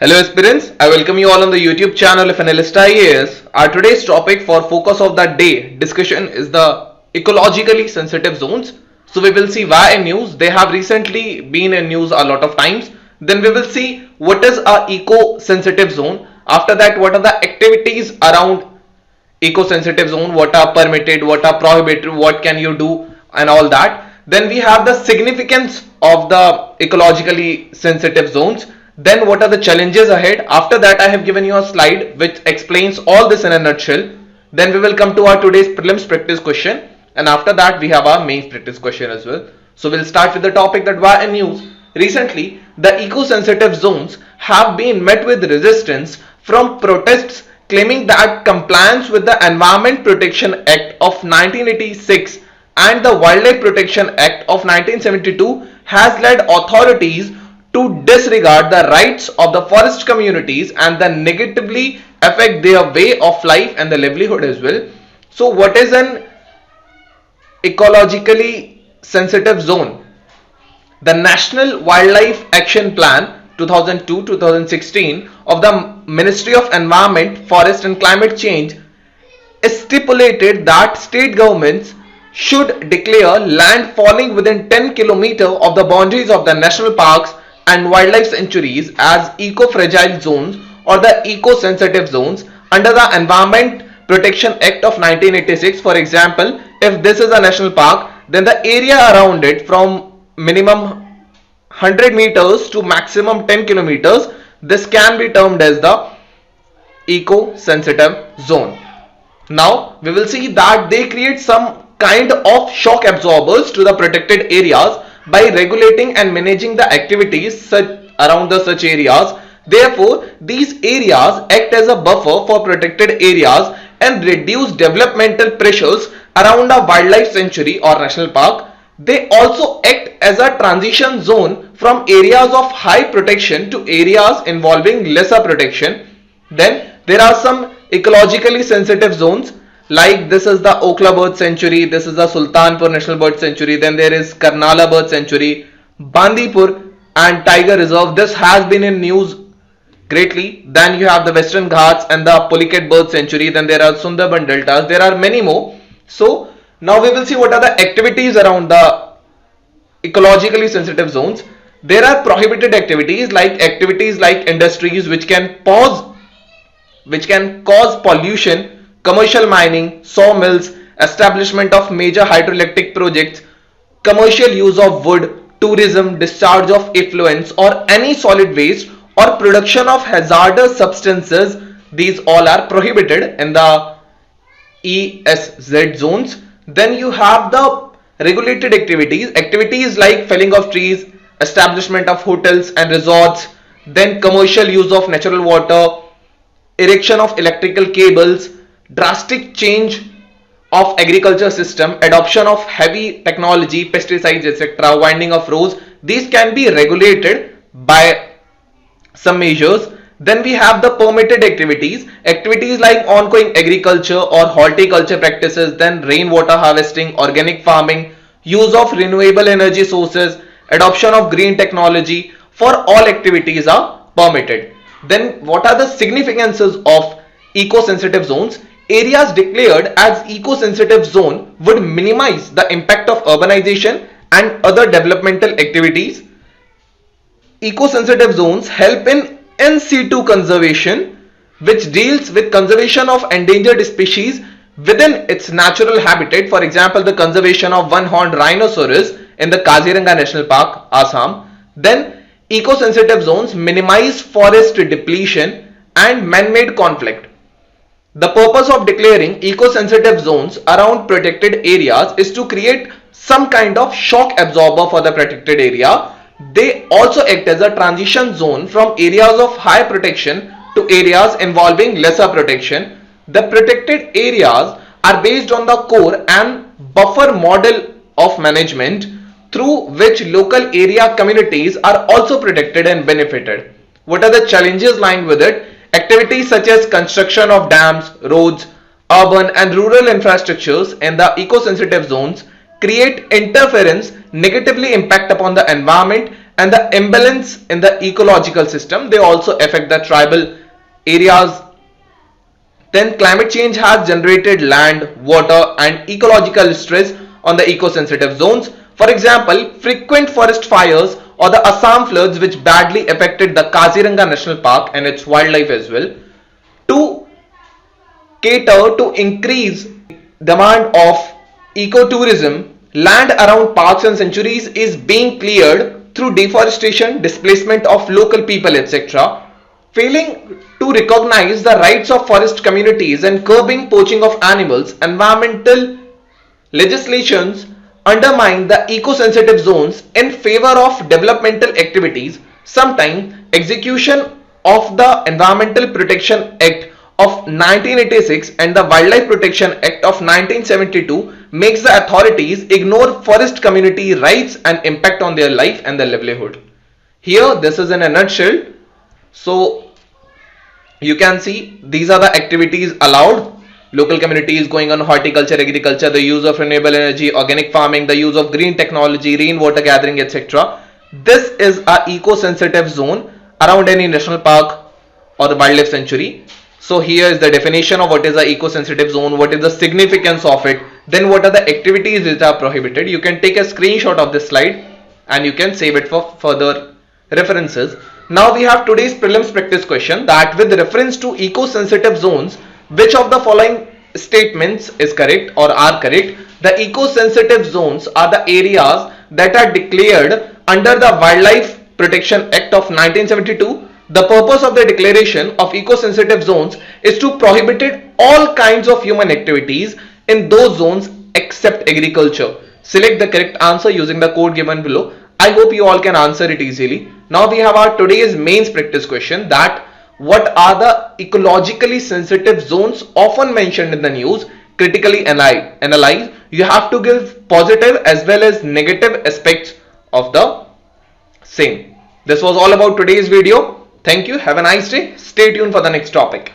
Hello aspirants, I welcome you all on the YouTube channel of ANALYST IAS. Our today's topic for focus of the day discussion is the ecologically sensitive zones. So we will see why in news. They have recently been in news a lot of times. Then we will see what is a eco-sensitive zone. After that, what are the activities around eco-sensitive zone, what are permitted, what are prohibited, what can you do and all that. Then we have the significance of the ecologically sensitive zones. Then what are the challenges ahead. After that, I have given you a slide which explains all this in a nutshell. Then we will come to our today's prelims practice question, and after that we have our mains practice question as well. So we'll start with the topic that why in news. Recently, the eco-sensitive zones have been met with resistance from protests claiming that compliance with the Environment Protection Act of 1986 and the Wildlife Protection Act of 1972 has led authorities to disregard the rights of the forest communities and then negatively affect their way of life and the livelihood as well. So what is an ecologically sensitive zone? The National Wildlife Action Plan 2002-2016 of the Ministry of Environment, Forest and Climate Change stipulated that state governments should declare land falling within 10 km of the boundaries of the national parks and wildlife sanctuaries as eco-fragile zones or the eco-sensitive zones under the Environment Protection Act of 1986. For example, if this is a national park, then the area around it from minimum 100 meters to maximum 10 kilometers, this can be termed as the eco-sensitive zone. Now we will see that they create some kind of shock absorbers to the protected areas by regulating and managing the activities around the such areas. Therefore, these areas act as a buffer for protected areas and reduce developmental pressures around a wildlife sanctuary or national park. They also act as a transition zone from areas of high protection to areas involving lesser protection. Then there are some ecologically sensitive zones, like this is the Okla Bird Sanctuary, this is the Sultanpur National Bird Sanctuary, then there is Karnala Bird Sanctuary, Bandipur and Tiger Reserve. This has been in news greatly. Then you have the Western Ghats and the Pulicat Bird Sanctuary, then there are Sundarban Deltas, there are many more. So now we will see what are the activities around the ecologically sensitive zones. There are prohibited activities like industries which can cause pollution, commercial mining, sawmills, establishment of major hydroelectric projects, commercial use of wood, tourism, discharge of effluents or any solid waste or production of hazardous substances. These all are prohibited in the ESZ zones. Then you have the regulated activities like felling of trees, establishment of hotels and resorts, then commercial use of natural water, erection of electrical cables, drastic change of agriculture system, adoption of heavy technology, pesticides, etc., winding of roads. These can be regulated by some measures. Then we have the permitted activities like ongoing agriculture or horticulture practices, then rainwater harvesting, organic farming, use of renewable energy sources, adoption of green technology. For all activities are permitted. Then what are the significances of eco-sensitive zones? Areas declared as eco-sensitive zone would minimize the impact of urbanization and other developmental activities. Eco-sensitive zones help in situ conservation, which deals with conservation of endangered species within its natural habitat. For example, the conservation of one-horned rhinoceros in the Kaziranga National Park, Assam. Then eco-sensitive zones minimize forest depletion and man-made conflict. The purpose of declaring eco-sensitive zones around protected areas is to create some kind of shock absorber for the protected area. They also act as a transition zone from areas of high protection to areas involving lesser protection. The protected areas are based on the core and buffer model of management, through which local area communities are also protected and benefited. What are the challenges lying with it? Activities such as construction of dams, roads, urban and rural infrastructures in the eco-sensitive zones create interference, negatively impact upon the environment and the imbalance in the ecological system, they also affect the tribal areas. Then climate change has generated land, water and ecological stress on the eco-sensitive zones. For example, frequent forest fires or the Assam floods which badly affected the Kaziranga National Park and its wildlife as well. To cater to increase demand of ecotourism, land around parks and sanctuaries is being cleared through deforestation, displacement of local people, etc. Failing to recognize the rights of forest communities and curbing poaching of animals, environmental legislations undermine the eco-sensitive zones in favor of developmental activities. Sometimes execution of the Environmental Protection Act of 1986 and the Wildlife Protection Act of 1972 makes the authorities ignore forest community rights and impact on their life and their livelihood. Here, this is in a nutshell. So you can see these are the activities allowed. Local communities going on horticulture, agriculture, the use of renewable energy, organic farming, the use of green technology, rainwater gathering, etc. This is a eco-sensitive zone around any national park or wildlife sanctuary. So here is the definition of what is a eco-sensitive zone, what is the significance of it, then what are the activities which are prohibited. You can take a screenshot of this slide and you can save it for further references. Now we have today's prelims practice question, that with reference to eco-sensitive zones, which of the following statements is correct or are correct? The eco-sensitive zones are the areas that are declared under the Wildlife Protection Act of 1972. The purpose of the declaration of eco-sensitive zones is to prohibit all kinds of human activities in those zones except agriculture. Select the correct answer using the code given below. I hope you all can answer it easily. Now we have our today's mains practice question, that what are the ecologically sensitive zones often mentioned in the news? Critically analyze. You have to give positive as well as negative aspects of the same. This was all about today's video. Thank you. Have a nice day. Stay tuned for the next topic.